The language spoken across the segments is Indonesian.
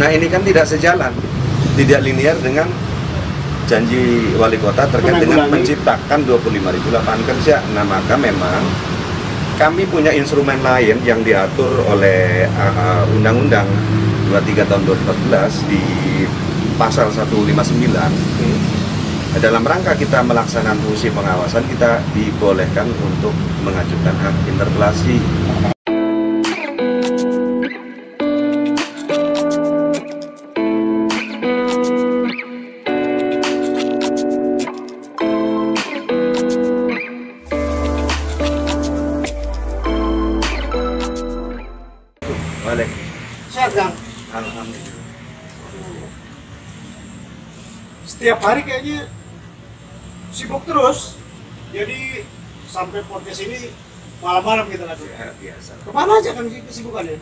Nah ini kan tidak sejalan, tidak linear dengan janji wali kota terkait dengan menciptakan 25.000 lapangan kerja. Nah maka memang kami punya instrumen lain yang diatur oleh Undang-Undang 23 tahun 2014 di pasal 159. Dalam rangka kita melaksanakan fungsi pengawasan, kita dibolehkan untuk mengajukan hak interpelasi. Sehat, Kang? Alhamdulillah. Setiap hari kayaknya sibuk terus. Jadi sampai podcast ini malam-malam kita lakukan. Ya, biasa. Kemana aja kan kesibukannya?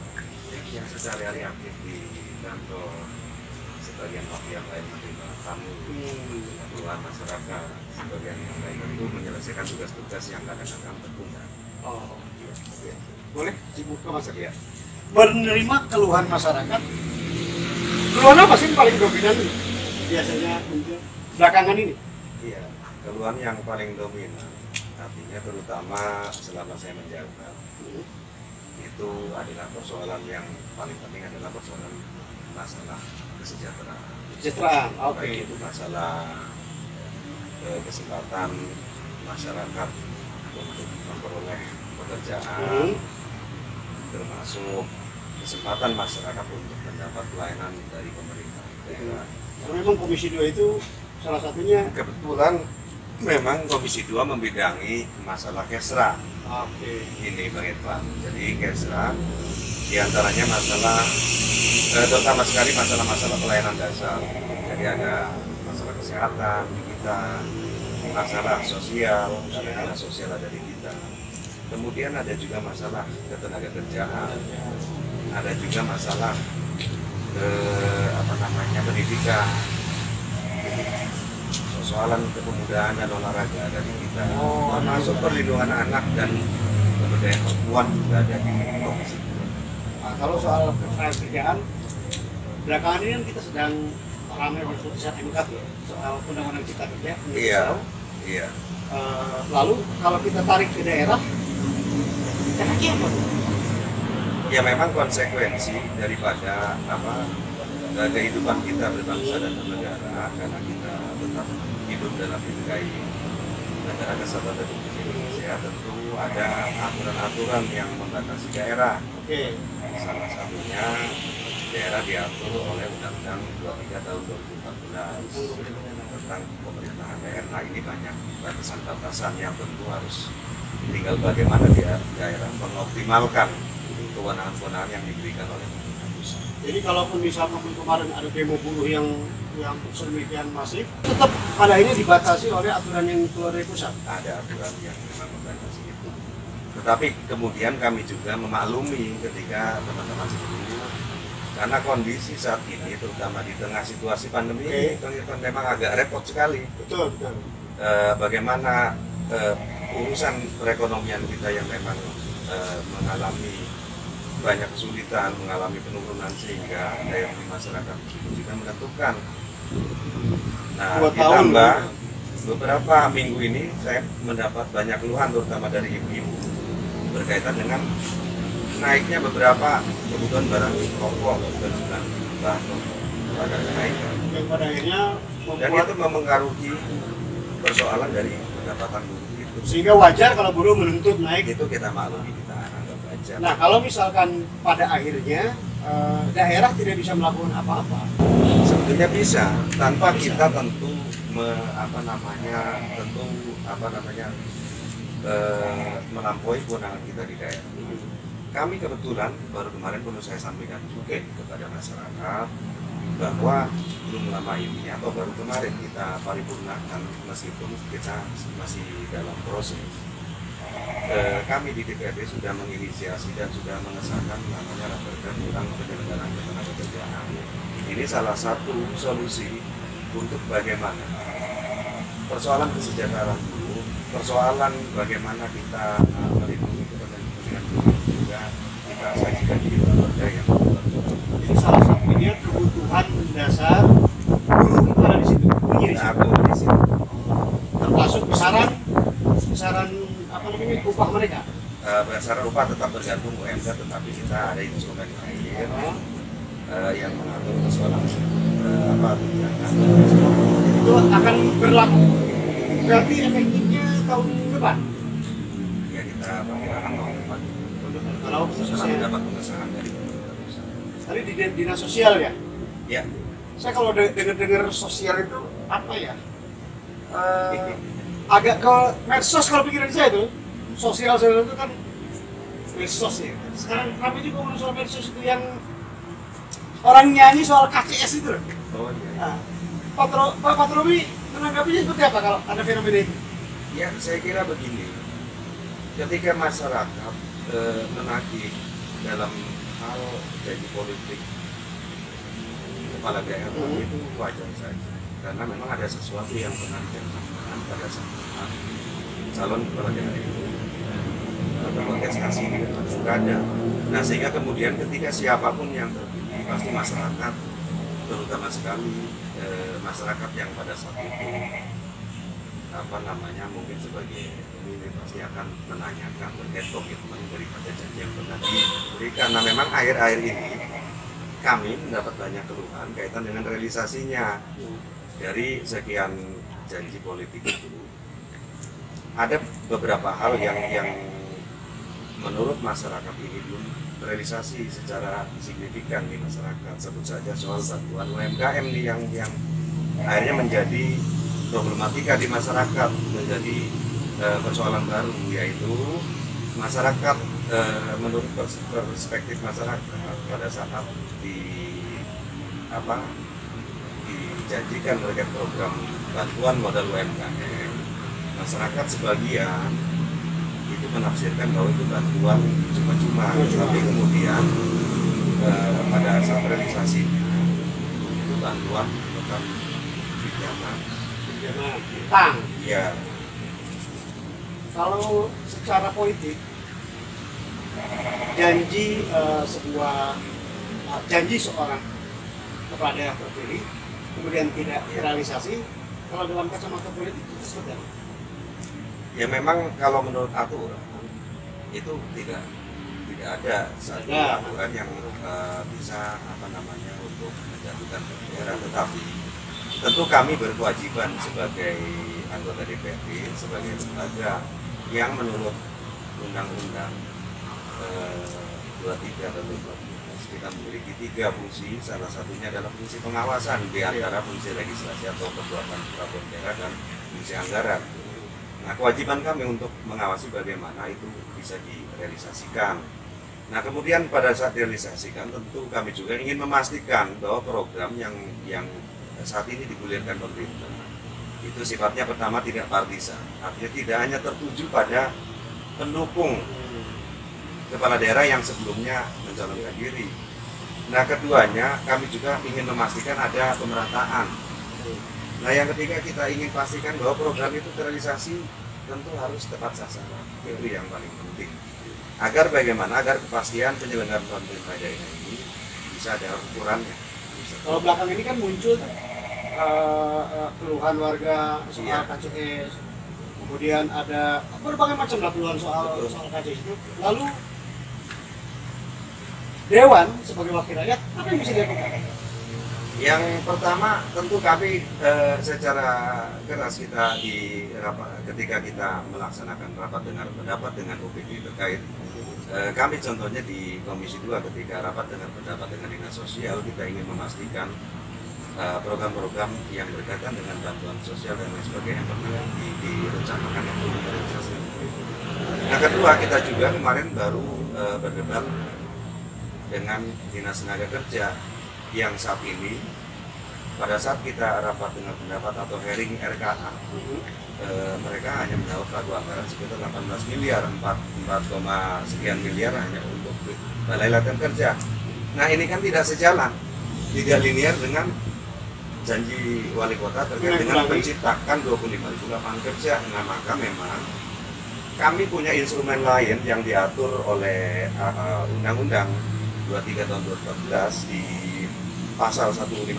Yang sehari-hari aktif di kantor, sebagian waktu yang lain menerima tamu, keluar masyarakat, sebagian yang lain itu menyelesaikan tugas-tugas yang kadang-kadang tertunda. Oh, Ya. boleh sibuk ke masyarakat. Ya. Menerima keluhan masyarakat. Keluhan apa sih yang paling dominan biasanya muncul belakangan ini? Iya, keluhan yang paling dominan, artinya terutama selama saya menjabat, itu adalah persoalan yang paling penting adalah persoalan masalah kesejahteraan. Kesejahteraan, oke. Baik itu masalah kesempatan masyarakat untuk memperoleh pekerjaan, termasuk kesempatan masyarakat untuk mendapat pelayanan dari pemerintah daerah. Karena memang Komisi 2 itu salah satunya. Kebetulan memang Komisi 2 membidangi masalah Kesra. Oke. Ini Bang Irfan. Jadi Kesra diantaranya masalah terutama sekali masalah-masalah pelayanan dasar. Jadi ada masalah kesehatan di kita, masalah sosial, ada dinas sosial ada di kita. Kemudian ada juga masalah ketenaga kerjaan, ada juga masalah pendidikan, persoalan kepemudaan dan olahraga ada di kita, termasuk perlindungan anak dan pemberdayaan perempuan juga ada di Komisi 2. Nah, kalau soal ketenaga kerjaan, belakangan ini kan kita sedang ramai oleh putusan MK soal undang-undang cipta kerja. Iya, iya. Lalu kalau kita tarik ke daerah, efeknya apa? Ya memang konsekuensi daripada kehidupan kita berbangsa dan bernegara, karena kita tetap hidup dalam bingkai negara kesatuan Republik Indonesia, tentu ada aturan-aturan yang membatasi daerah. Oke. Salah satunya daerah diatur oleh Undang-Undang 23 tahun 2014 tentang pemerintahan daerah. Ini banyak batasan-batasan yang tentu harus tinggal bagaimana daerah mengoptimalkan kewenangan-kewenangan yang diberikan oleh pemerintah pusat. Jadi kalaupun misalkan kemarin ada demo buruh yang sedemikian masif, tetap pada ini dibatasi oleh aturan yang keluar dari pusat. Ada aturan yang memang membatasi itu. Tetapi kemudian kami juga memaklumi ketika teman-teman buruh, karena kondisi saat ini, terutama di tengah situasi pandemi ini, memang agak repot sekali. Betul, betul. Bagaimana urusan perekonomian kita yang memang mengalami banyak kesulitan, mengalami penurunan, sehingga daya beli masyarakat juga menentukan. Nah, ditambah beberapa minggu ini saya mendapat banyak keluhan, terutama dari ibu-ibu, berkaitan dengan naiknya beberapa kebutuhan barang pokok dan juga bahan pokok pada kenaikan. Yang pada akhirnya Dan itu mempengaruhi persoalan dari pendapatan buruh itu. Sehingga wajar kalau buruh menuntut naik. Itu kita maklumi, kita anggap wajar. Nah, kalau misalkan pada akhirnya daerah tidak bisa melakukan apa-apa, sebetulnya bisa, tanpa kita tentu melampaui kewenangan kita di daerah. Kami kebetulan baru kemarin perlu saya sampaikan juga kepada masyarakat bahwa belum lama ini atau baru kemarin kita paripurnakan, meskipun kita masih dalam proses. Kami di DPRD sudah menginisiasi dan sudah mengesahkan namanya Raperda tentang penyelenggaraan ketenaga kerjaan. Ini salah satu solusi untuk bagaimana persoalan kesejahteraan buruh, persoalan bagaimana kita melindungi kepentingan buruh juga kita sajikan di Raperda yang jadi salah satunya kebutuhan upah mereka. Berdasarkan upah tetap bergantung UMK, tetapi kita ada instrumen lain yang mengatur persoalan tunjangan. Itu akan berlaku berarti efektifnya tahun depan. Ya kita perkirakan tahun depan. Kalau Setelah khususnya mendapat pengesahan dari pemerintah pusat. tadi di dinas sosial ya. Ya. Saya kalau dengar sosial itu apa ya? Agak ke medsos kalau pikiran saya itu. Sosial itu kan medsos ya. Sekarang kami juga ngomong soal medsos itu yang orang nyanyi soal KCS itu. Oh iya. Nah, Pak Patromi menanggapinya seperti apa kalau ada fenomena itu? Ya, saya kira begini. Ketika masyarakat menagih dalam hal janji politik kepala daerah itu wajar saja. Karena memang ada sesuatu yang pernah dijanjikan pada saat calon kepala daerah itu berkontestasi di pilkada. Nah, sehingga kemudian ketika siapapun yang terpilih pasti masyarakat, terutama sekali masyarakat yang pada saat itu mungkin sebagai pemilih pasti akan menanyakan terkait komitmen daripada janji yang pernah diberikan. Nah, memang akhir-akhir ini kami mendapat banyak keluhan kaitan dengan realisasinya. Dari sekian janji politik itu ada beberapa hal yang menurut masyarakat ini belum realisasi secara signifikan di masyarakat. Sebut saja soal bantuan UMKM nih yang akhirnya menjadi problematika di masyarakat, menjadi persoalan baru, yaitu masyarakat menurut perspektif masyarakat pada saat dijanjikan terkait program bantuan modal UMKM, masyarakat sebagian itu menafsirkan bahwa itu bantuan cuma-cuma, tapi kemudian pada saat realisasinya itu bantuan bukan pinjaman. Tang. Ya. Kalau secara politik janji janji seorang kepala daerah terpilih kemudian tidak realisasi, kalau dalam kacamata politik itu seperti apa? Ya memang kalau menurut aturan itu tidak ada satu aturan yang bisa untuk menjatuhkan daerah, tetapi tentu kami berkewajiban sebagai anggota DPRD, sebagai lembaga yang menurut Undang-Undang 23 dan 24 kita memiliki 3 fungsi, salah satunya adalah fungsi pengawasan di antara fungsi legislasi atau perbuatan peraturan daerah dan fungsi anggaran. Nah, kewajiban kami untuk mengawasi bagaimana itu bisa direalisasikan. Nah, kemudian pada saat direalisasikan tentu kami juga ingin memastikan bahwa program yang saat ini digulirkan pemerintah itu sifatnya pertama tidak partisan, artinya tidak hanya tertuju pada pendukung kepala daerah yang sebelumnya mencalonkan diri. Nah, keduanya kami juga ingin memastikan ada pemerataan. Nah, yang ketiga kita ingin pastikan bahwa program itu terrealisasi tentu harus tepat sasaran. Itu yang paling penting. Agar bagaimana? Agar kepastian penyelenggaraan pemerintah daerah ini bisa ada ukurannya. Kalau belakang ini kan muncul keluhan warga soal KCS, kemudian ada berbagai macam keluhan soal KCS itu. Lalu Dewan sebagai wakil rakyat, apa yang bisa dilakukan? Yang pertama tentu kami secara keras ketika kita melaksanakan rapat dengar pendapat dengan OPD terkait kami contohnya di Komisi 2 ketika rapat dengar pendapat dengan Dinas Sosial, kita ingin memastikan program-program yang berkaitan dengan bantuan sosial dan lain sebagainya yang pernah direncanakan untuk direalisasikan. Nah, kedua kita juga kemarin baru berdebat dengan Dinas Tenaga Kerja yang saat ini pada saat kita rapat dengan pendapat atau hearing RKA mereka hanya mendapat pagu anggaran sekitar 18 miliar, 4, sekian miliar hanya untuk Balai Latihan Kerja. Nah, ini kan tidak sejalan, tidak linear dengan janji wali kota terkait dengan menciptakan 25.000 lapangan kerja. Nah, maka memang kami punya instrumen lain yang diatur oleh Undang-Undang 23 tahun 2014 di pasal 159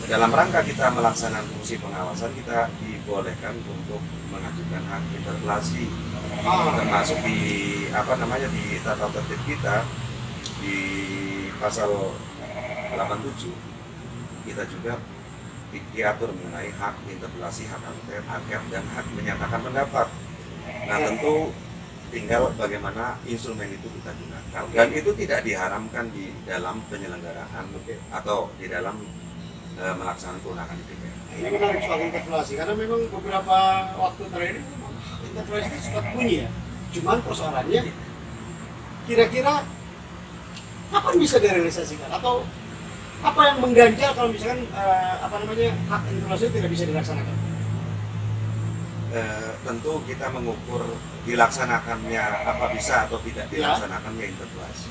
dalam rangka kita melaksanakan fungsi pengawasan, kita dibolehkan untuk mengajukan hak interpelasi, termasuk di di tata tertib kita di pasal 87 kita juga diatur mengenai hak interpelasi, hak angket, dan hak menyatakan pendapat. Nah, tentu tinggal bagaimana instrumen itu kita gunakan, dan itu tidak diharamkan di dalam penyelenggaraan atau di dalam melaksanakan kewenangan di DPR. Ini menarik soal interpelasi, karena memang beberapa waktu terakhir interpelasi itu sempat bunyi ya. Cuman persoalannya, kira-kira kapan bisa direalisasikan? Atau apa yang mengganjal kalau misalkan hak interpelasi tidak bisa dilaksanakan? Tentu kita mengukur dilaksanakannya apa bisa atau tidak dilaksanakannya interpelasi,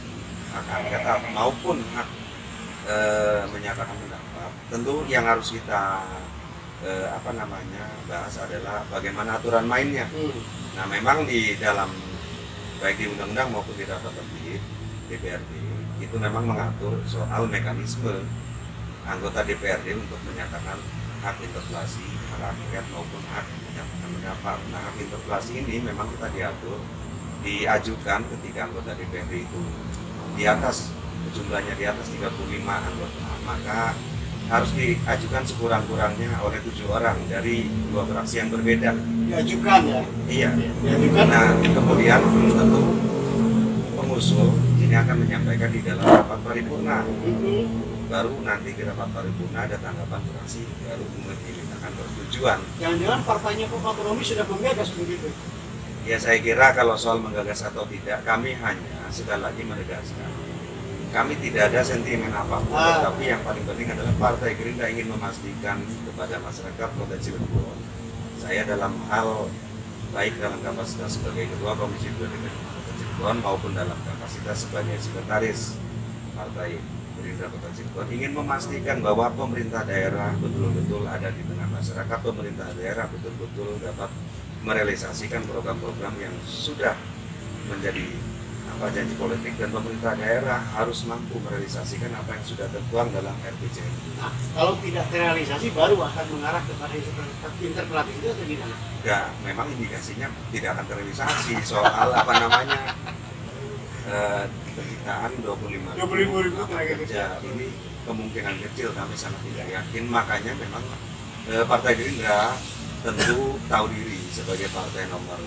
hak angket maupun hak menyatakan pendapat. Tentu yang harus kita bahas adalah bagaimana aturan mainnya. Nah, memang di dalam baik di undang-undang maupun di tata tertib DPRD itu memang mengatur soal mekanisme anggota DPRD untuk menyatakan hak interpelasi, hak angket maupun hak menyatakan pendapat. Nah, hak interpelasi ini memang kita diajukan ketika anggota DPRD itu jumlahnya di atas 35 anggota, maka harus diajukan sekurang-kurangnya oleh 7 orang dari 2 fraksi yang berbeda. Diajukan ya? Iya. Diajukan. Nah, kemudian tentu pengusul ini akan menyampaikan di dalam rapat paripurna. Baru nanti di rapat paripurna ada tanggapan fraksi, baru dimintakan persetujuan. Jangan-jangan partainya Pak Romi sudah menggagas begitu? Ya, saya kira kalau soal menggagas atau tidak, kami hanya sekali lagi menegaskan. Kami tidak ada sentimen apapun, tapi yang paling penting adalah Partai Gerindra ingin memastikan kepada masyarakat Kota Cirebon, saya dalam hal baik dalam kapasitas sebagai Ketua Komisi 2 DPRD Kota Cirebon maupun dalam kapasitas sebagai Sekretaris Partai Gerindra Kota Cirebon ingin memastikan bahwa pemerintah daerah betul-betul ada di tengah masyarakat, pemerintah daerah betul-betul dapat merealisasikan program-program yang sudah menjadi janji politik, dan pemerintah daerah harus mampu merealisasikan apa yang sudah tertuang dalam RPJMD. Nah, kalau tidak terrealisasi baru akan mengarah kepada interpelasi itu atau gimana? Ya, memang indikasinya tidak akan terrealisasi soal penciptaan 25.000 lapangan kerja. Ini kemungkinan kecil, kami sangat tidak yakin. Makanya memang Partai Gerindra tentu tahu diri sebagai partai nomor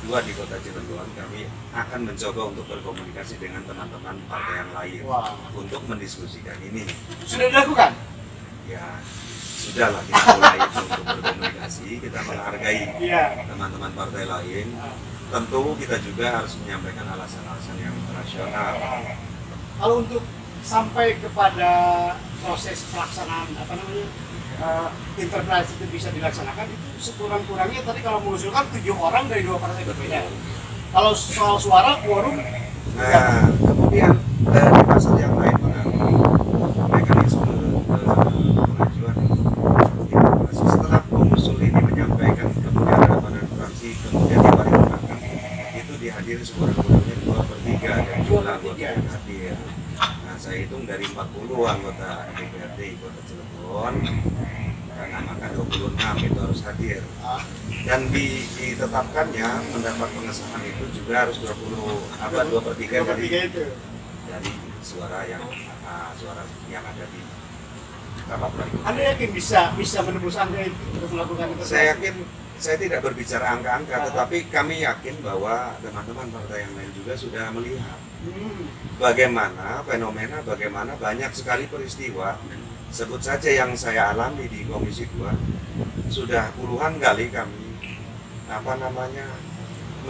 2 di Kota Cirebon, kami akan mencoba untuk berkomunikasi dengan teman-teman partai yang lain untuk mendiskusikan ini. Sudah dilakukan? Ya, sudahlah kita mulai untuk berkomunikasi, kita menghargai teman-teman partai lain. Tentu kita juga harus menyampaikan alasan-alasan yang rasional. Kalau untuk sampai kepada proses pelaksanaan interpelasi itu bisa dilaksanakan, itu sekurang-kurangnya tadi kalau mengusulkan 7 orang dari 2 partai berbeda. Kalau soal suara, quorum. Nah, kemudian di pasal yang lain mengenai mekanisme pengajuan interpelasi setelah pengusul ini menyampaikan, kemudian ada pada fraksi, kemudian diparipurnakan, itu dihadiri sekurang-kurangnya 2/3 dari jumlah anggota yang hadir. Nah, saya hitung dari 40 anggota DPRD Kota Cirebon, karena maka 26 itu harus hadir, dan ditetapkannya mendapat pengesahan itu juga harus 2/3 dari suara yang ada di rapat paripurna. Anda yakin bisa menembus angka itu untuk melakukan itu? Saya yakin, saya tidak berbicara angka-angka, tetapi kami yakin bahwa teman-teman partai yang lain juga sudah melihat bagaimana fenomena, bagaimana banyak sekali peristiwa. Sebut saja yang saya alami di Komisi 2, sudah puluhan kali kami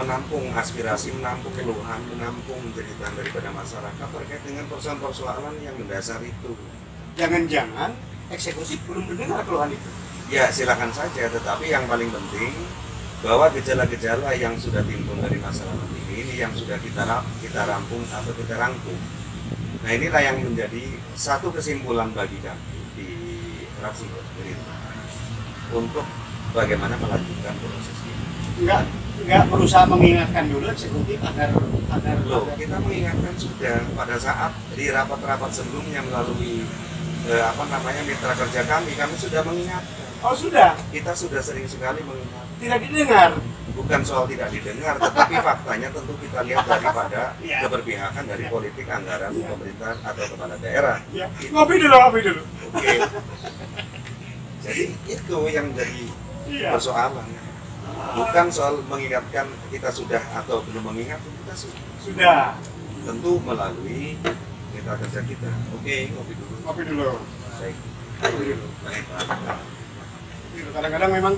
menampung aspirasi, menampung keluhan, menampung jeritan daripada masyarakat terkait dengan persoalan-persoalan yang mendasar itu. Jangan-jangan eksekutif belum mendengar keluhan itu? Ya, silakan saja, tetapi yang paling penting bahwa gejala-gejala yang sudah timbul dari masyarakat ini yang sudah kita rampung atau kita rangkum. Nah, inilah yang menjadi satu kesimpulan bagi kami di fraksi Gerindra untuk bagaimana melanjutkan proses ini. Enggak berusaha mengingatkan dulu eksekutif agar kita mengingatkan sudah pada saat di rapat-rapat sebelumnya melalui mitra kerja kami sudah mengingatkan. Oh sudah? Kita sudah sering sekali mengingatkan. Tidak didengar? Bukan soal tidak didengar, tetapi faktanya tentu kita lihat daripada Ya. keberpihakan dari Ya. politik anggaran Ya. pemerintahan atau kepala daerah. Ya. Itu. Ngopi dulu. Oke. Jadi itu yang jadi Iya. persoalan. Bukan soal mengingatkan kita sudah atau belum mengingatkan, kita sudah. Sudah. Tentu melalui mitra kerja kita. Oke, ngopi dulu. Ngopi dulu. Baik. Baik, Pak. Kadang-kadang memang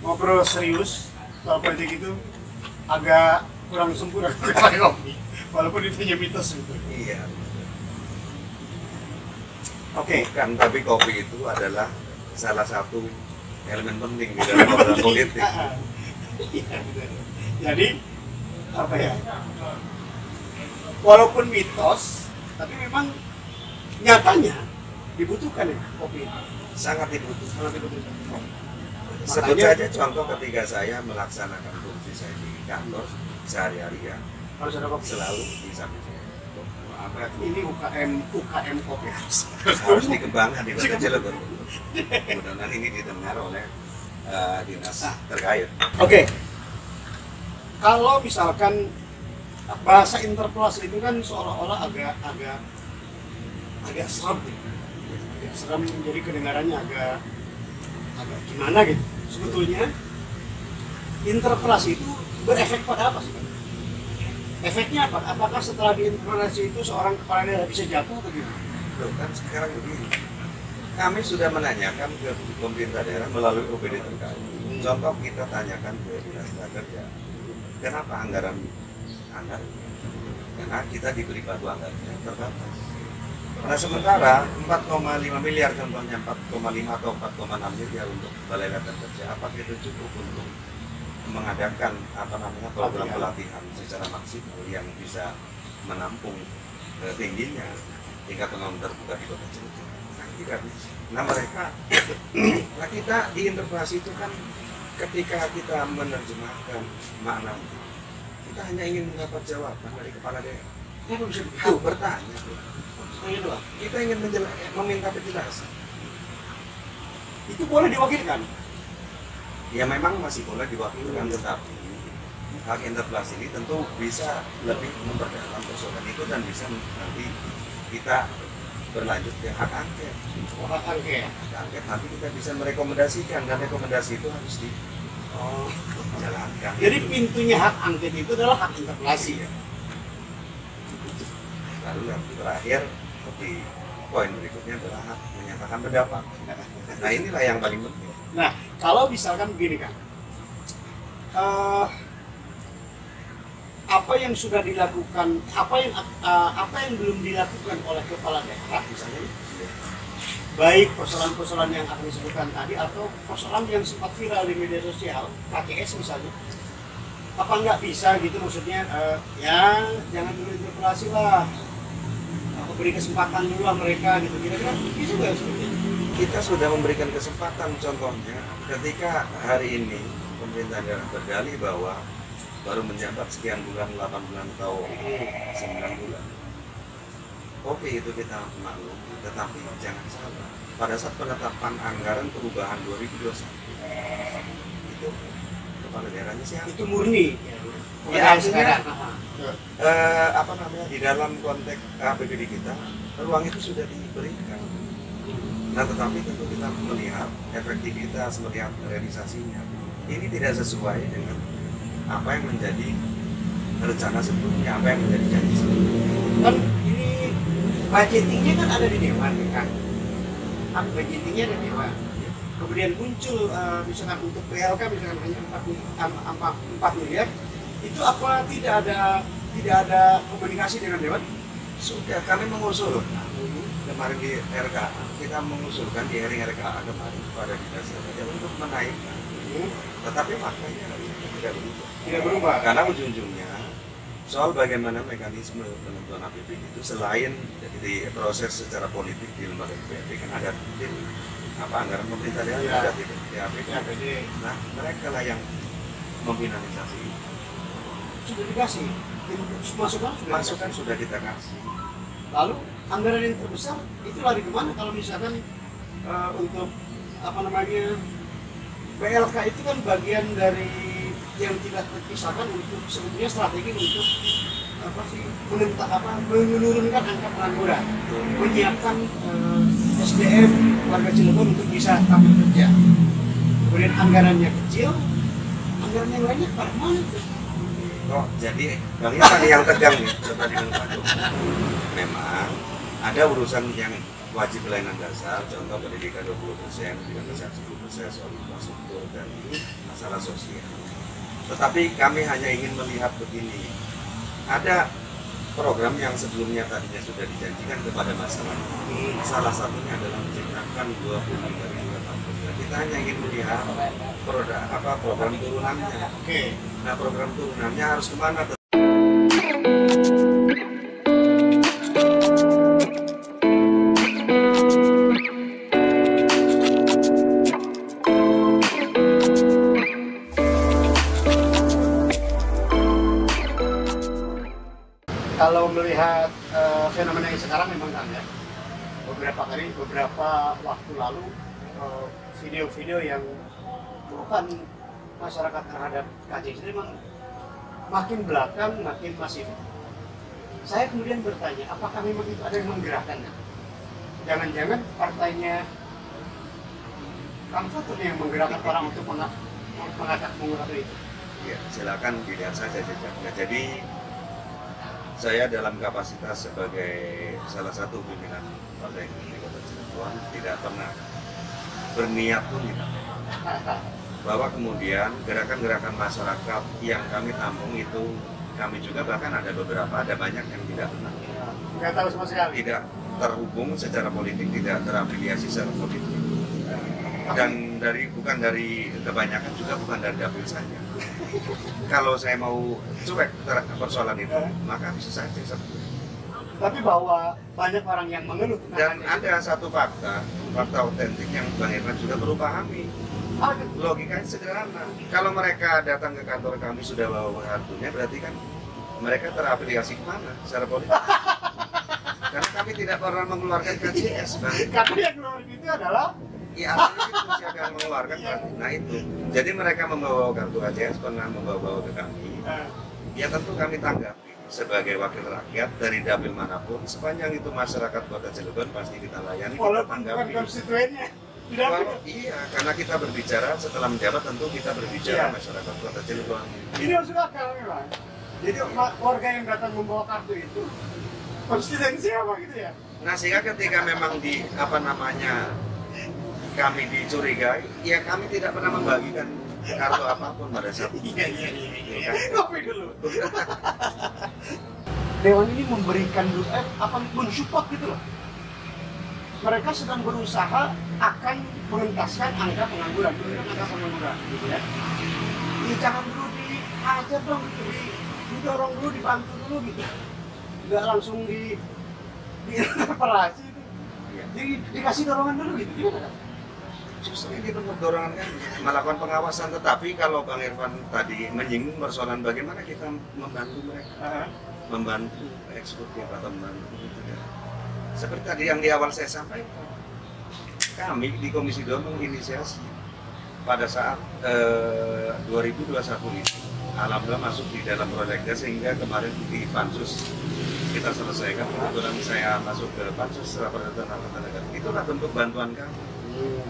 ngobrol serius soal politik itu agak kurang sempurna kalau kopi, walaupun itu hanya mitos gitu. Iya. Oke. Bukan, tapi kopi itu adalah salah satu elemen penting di dalam obrolan politik. Iya, betul. Jadi apa ya? Walaupun mitos, tapi memang nyatanya dibutuhkan ya kopi. Sangat dibutuhkan. Sangat dibutuhkan. Sebut Makanya- saja contoh ketika saya melaksanakan fungsi saya di kantor sehari-hari ya, Harus ada kopi. selalu di samping saya. Apa Ini UKM kopi harus dikembangkan di Kota Cilegon. Mudah-mudahan ini didengar oleh dinas terkait. Oke. Kalau misalkan bahasa interpelasi itu kan seolah-olah agak serem. Agak serem, jadi kedengarannya agak gimana gitu. Sebetulnya interpelasi itu berefek pada apa sih? Efeknya apa? Apakah setelah diinterpelasi itu seorang kepala daerah bisa jatuh atau gimana? Loh, kan sekarang begini, kami sudah menanyakan ke pemerintah daerah melalui OPD terkait. Contoh kita tanyakan ke dinas tenaga kerja, kenapa anggaran Anda? Karena kita diberi batu anggarannya terbatas. Nah sementara 4,5 miliar contohnya 4,5 atau 4,6 miliar untuk balai latihan kerja, apakah itu cukup untuk mengadakan program pelatihan secara maksimal yang bisa menampung tingginya tingkat pengalaman terbuka di Kota Cilegon? Nah, tidak bisa. Nah mereka, nah kita di interpelasi itu kan ketika kita menerjemahkan makna, kita hanya ingin mendapat jawaban dari kepala daerah. Kenapa bisa Itu bertanya. Tanya doang. Kita ingin meminta penjelasan. Itu boleh diwakilkan. Ya memang masih boleh diwakilkan, tetapi hak interpelasi ini tentu bisa lebih memperdalam persoalan itu dan bisa nanti kita berlanjut ke hak angket. Hak angket. Hak angket nanti kita bisa merekomendasikan dan rekomendasi itu harus dijalankan. Jadi pintunya hak angket itu adalah hak interpelasi ya. Lalu yang terakhir di poin berikutnya adalah hak menyatakan pendapat. Nah inilah yang paling penting. Nah, kalau misalkan begini kan, apa yang sudah dilakukan, apa yang belum dilakukan oleh kepala daerah misalnya, baik persoalan-persoalan yang akan disebutkan tadi atau persoalan yang sempat viral di media sosial, KKS misalnya, apa nggak bisa gitu maksudnya, ya jangan dulu interpelasi lah, beri kesempatan dulu lah mereka gitu, kira-kira bisa nggak seperti itu? Kita sudah memberikan kesempatan, contohnya ketika hari ini pemerintah daerah berdalih bahwa baru menjabat sekian bulan, 8 bulan atau 9 bulan. Oke, itu kita maklum, tetapi jangan salah. Pada saat penetapan anggaran perubahan 2021 itu kepala daerahnya siapa? Itu murni. Ya, artinya, sekarang. di dalam konteks APBD kita, ruang itu sudah diberikan. Nah, tetapi tentu kita melihat efektivitas, melihat realisasinya. Ini tidak sesuai dengan apa yang menjadi rencana sebelumnya, apa yang menjadi janji sebelumnya. Kan ini budgetingnya kan ada di Dewan kan. Hak budgetingnya ada di Dewan. Kemudian muncul misalkan untuk PLK misalkan hanya 4 miliar, itu apa tidak ada komunikasi dengan Dewan? Sudah kami mengusul kemarin di RKA, kita mengusulkan di hearing RKA kemarin kepada dinas kerja untuk menaikkan. Tetapi faktanya tidak berubah. Tidak berubah. Karena ujung-ujungnya soal bagaimana mekanisme penentuan APBD itu selain di proses secara politik di lembaga DPRD kan ada tim anggaran pemerintah daerah, Ya. ada tim APBD. Nah mereka lah yang memfinalisasi. Sudah dikasih. Masukan sudah Masukan sudah kita kasih. Lalu anggaran yang terbesar itu lari kemana kalau misalkan untuk apa namanya PLK itu kan bagian dari yang tidak terpisahkan untuk sebetulnya strategi untuk apa sih menurunkan angka pengangguran, menyiapkan SDM warga Cilegon untuk bisa tampil kerja. Kemudian anggarannya kecil, anggaran yang lainnya pada mana itu? Oh, jadi Bang Irfan yang tegang nih, coba dengan Pak Joko. Memang ada urusan yang wajib pelayanan dasar, contoh pendidikan 20%, pendidikan kesehatan 10%, soal infrastruktur dan masalah sosial. Tetapi kami hanya ingin melihat begini, ada program yang sebelumnya tadinya sudah dijanjikan kepada masyarakat. Salah satunya adalah menciptakan 25.000 lapangan kerja. Kita hanya ingin melihat program turunannya. Oke. Nah, program turunannya harus kemana? Kalau melihat fenomena yang sekarang memang ada beberapa waktu lalu video-video yang bukan masyarakat terhadap KJS ini memang makin belakang, makin masif. Saya kemudian bertanya, apakah memang itu ada yang menggerakkannya? Jangan-jangan partainya Kang Fatur yang menggerakkan orang untuk mengangkat itu? Ya, silakan dilihat saja jejaknya. Jadi saya dalam kapasitas sebagai salah satu pimpinan Partai Komunis Kota Cilegon tidak pernah berniat pun tidak bahwa kemudian gerakan-gerakan masyarakat yang kami tampung itu kami juga bahkan ada banyak yang tidak pernah nggak tahu sama sekali, tidak terhubung secara politik, tidak terafiliasi secara politik, dan bukan dari kebanyakan juga bukan dari dapil saja. Kalau saya mau cuek persoalan itu, maka bisa saja sebetulnya. Tapi bahwa banyak orang yang mengeluh. Dan ada satu fakta otentik yang Bang Irfan juga perlu pahami. Logikanya sederhana. Kalau mereka datang ke kantor kami sudah bawa kartunya, berarti kan mereka terafiliasi kemana secara politik? Karena kami tidak pernah mengeluarkan KJS, Bang. Karena yang keluar itu adalah ya artinya itu siapa yang mengeluarkan kan? Nah itu. Jadi mereka membawa kartu KJS, pernah membawa ke kami. Ya tentu kami tanggapi sebagai wakil rakyat dari dapil manapun, sepanjang itu masyarakat Kota Cilegon pasti kita layani, kita tanggapi. Konstituennya. Iya, karena kita berbicara setelah menjabat tentu kita berbicara masyarakat Kota Cilegon. Ini masuk akal memang. Jadi warga yang datang membawa kartu itu konstituen siapa gitu ya? Nah sehingga ketika memang kami dicurigai, ya kami tidak pernah membagikan kartu apapun pada saat itu. Iya. Kopi dulu. Dewan ini memberikan mensupport gitu loh. Mereka sedang berusaha akan mengentaskan angka pengangguran, gitu ya. Ya jangan dulu diajar dong, didorong dulu, dibantu dulu gitu. Nggak langsung interpelasi itu. Jadi dikasih dorongan dulu gitu. Gimana? Justru ini bentuk dorongan kan melakukan pengawasan, tetapi kalau Bang Irfan tadi menyinggung persoalan bagaimana kita membantu mereka, membantu eksekutif atau membantu gitu ya. Seperti tadi yang di awal saya sampaikan, kami di Komisi 2 menginisiasi pada saat 2021 ini, alhamdulillah masuk di dalam prolegnas sehingga kemarin di Pansus kita selesaikan. Kebetulan saya masuk ke Pansus Rapor Angkatan Negara. Itulah bentuk bantuan kami.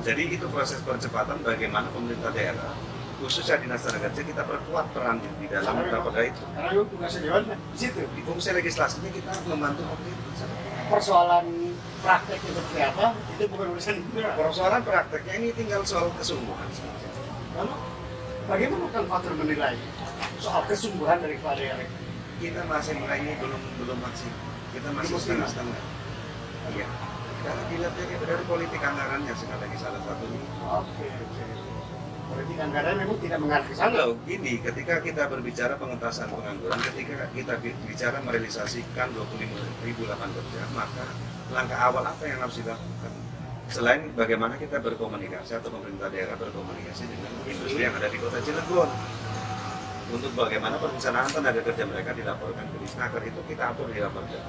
Jadi itu proses percepatan bagaimana pemerintah daerah, khususnya Dinas Tenaga Kerja, kita perkuat perannya di dalam Raperda itu. Karena itu tugasnya Dewan di situ. Di fungsi legislasinya kita membantu pemerintah. Persoalan praktek seperti apa itu bukan urusan kita. Persoalan prakteknya ini tinggal soal kesungguhan. Lalu bagaimana Kang Fatur menilai soal kesungguhan daripada yang kita masih mulai ini belum maksimal. Kita masih setengah-setengah. Iya. Karena dilihat dari politik anggarannya sekali lagi salah satunya. Oke. Politik anggaran memang tidak mengarah ke sana. Loh, gini, ketika kita berbicara pengentasan pengangguran, ketika kita bicara merealisasikan 25.000 lapangan kerja, maka langkah awal apa yang harus dilakukan? Selain bagaimana kita berkomunikasi atau pemerintah daerah berkomunikasi dengan industri yang ada di Kota Cilegon, untuk bagaimana perencanaan tenaga kerja mereka dilaporkan ke Disnaker, itu kita atur di Raperda.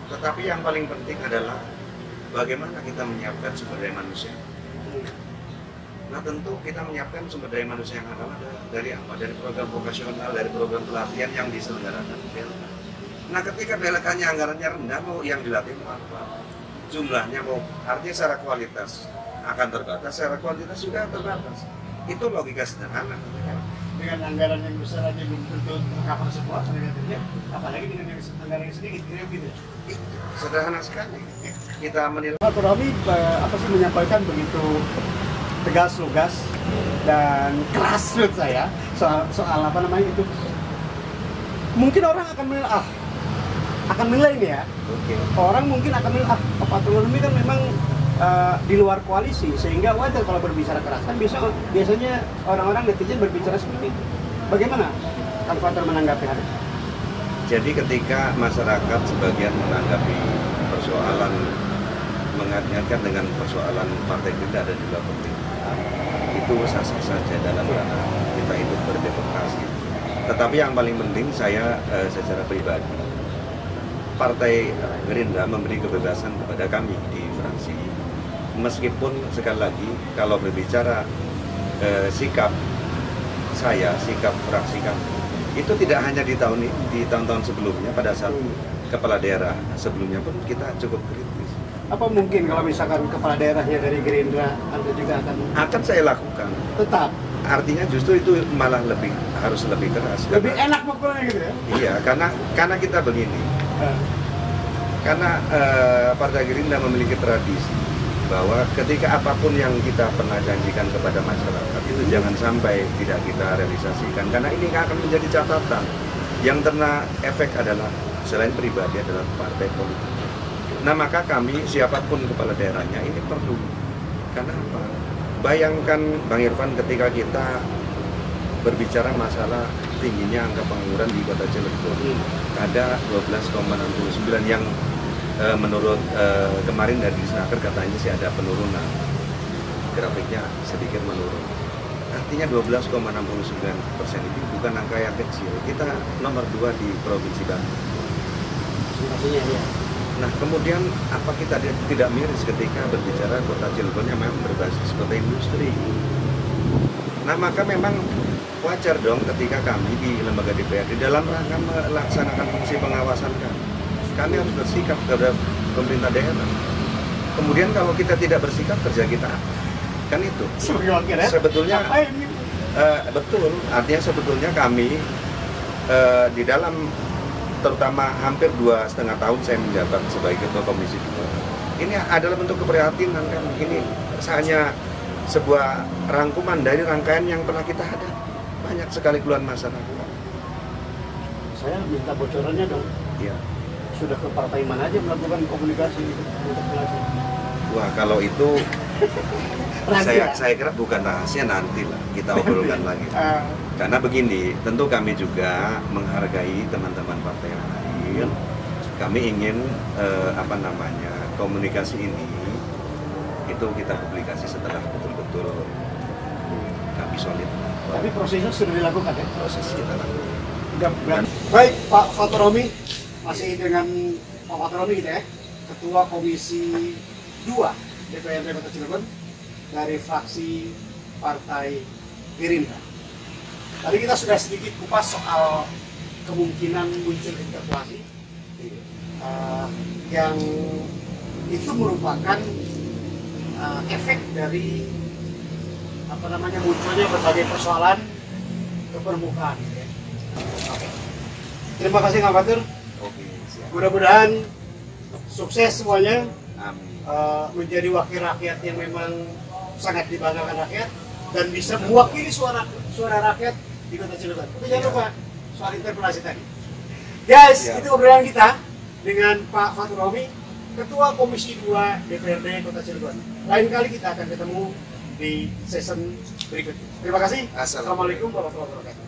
Tetapi yang paling penting adalah bagaimana kita menyiapkan sumber daya manusia. Nah tentu kita menyiapkan sumber daya manusia yang ada dari apa? Dari program vokasional, dari program pelatihan yang diselenggarakan PLK. Nah ketika PLK-nya anggarannya rendah, mau yang dilatih mau apa? Jumlahnya mau, artinya secara kualitas akan terbatas, secara kuantitas juga terbatas. Itu logika sederhana. Dengan anggaran yang besar aja belum tentu cover semua, apalagi dengan anggaran yang sedikit, kira gitu. Sederhana sekali. Kita menilai. Pak Romi menyampaikan begitu tegas, lugas, dan keras menurut saya soal apa namanya itu. Mungkin orang akan menilai ini ya. Oke. Orang mungkin akan menilai Pak Romi kan memang di luar koalisi, sehingga wajar kalau berbicara keras. Kan biasanya orang-orang netizen berbicara seperti itu. Bagaimana Kang Fatur menanggapi hal itu? Jadi ketika masyarakat sebagian menanggapi persoalan mengaitkan dengan persoalan Partai Gerindra dan juga pemerintah, itu sah-sah saja dalam ranah kita hidup berdemokrasi. Tetapi yang paling penting saya secara pribadi, Partai Gerindra memberi kebebasan kepada kami di fraksi. Meskipun sekali lagi kalau berbicara sikap saya, sikap fraksi kami, itu tidak hanya di tahun-tahun sebelumnya, pada saat kepala daerah sebelumnya pun kita cukup kritis. Apa mungkin kalau misalkan kepala daerahnya dari Gerindra, Anda juga akan saya lakukan. tetap? Artinya justru itu malah harus lebih keras. Lebih enak pukulnya gitu ya? Iya, karena kita begini. Karena Partai Gerindra memiliki tradisi bahwa ketika apapun yang kita pernah janjikan kepada masyarakat itu jangan sampai tidak kita realisasikan, karena ini akan menjadi catatan. Yang terkena efek adalah selain pribadi adalah partai politik. Nah maka kami siapapun kepala daerahnya ini perlu. Karena apa? Bayangkan Bang Irfan ketika kita berbicara masalah tingginya angka pengangguran di Kota Cilegon, ada 12,69 yang menurut kemarin dari Disnaker katanya sih ada penurunan, grafiknya sedikit menurun. Artinya 12,69% ini bukan angka yang kecil. Kita nomor 2 di Provinsi Banten. Nah kemudian apa kita tidak miris ketika berbicara Kota Cilegon yang memang berbasis kota industri. Nah maka memang wajar dong ketika kami di lembaga DPRD dalam rangka melaksanakan fungsi pengawasan kami harus bersikap terhadap pemerintah daerah. Kemudian kalau kita tidak bersikap, kerja kita apa? Kan itu. Sebetulnya betul. Artinya sebetulnya kami di dalam terutama hampir 2,5 tahun saya menjabat sebagai ketua komisi 2. Ini adalah bentuk keprihatinan kan. Ini hanya sebuah rangkuman dari rangkaian yang pernah kita hadapi. Banyak sekali keluhan masyarakat. Saya minta bocorannya dong. Iya. Sudah ke partai mana aja melakukan komunikasi interpelasi? Wah kalau itu saya kira bukan rahasia, nanti lah kita obrolkan lagi. Karena begini, tentu kami juga menghargai teman-teman partai yang lain. Kami ingin komunikasi ini itu kita publikasi setelah betul-betul kami solid. Tapi prosesnya sudah dilakukan ya? Proses kita lakukan. Baik Pak Fatur Romi, masih dengan Pak Fatur Romi gitu ya, Ketua Komisi 2 DPRD Kota Cilegon dari fraksi Partai Gerindra. Tadi kita sudah sedikit kupas soal kemungkinan muncul interpelasi yang itu merupakan efek dari munculnya berbagai persoalan ke permukaan. Ya. Oke. Terima kasih Kang Fatur. Mudah-mudahan sukses semuanya. Amin. Menjadi wakil rakyat yang memang sangat dibanggakan rakyat dan bisa mewakili suara rakyat di Kota Cilegon. Tapi jangan lupa soal interpelasi tadi. Guys, itu obrolan kita dengan Pak Fatur Romi, Ketua Komisi 2 DPRD Kota Cilegon. Lain kali kita akan ketemu di season berikutnya. Terima kasih. Assalamualaikum warahmatullahi wabarakatuh.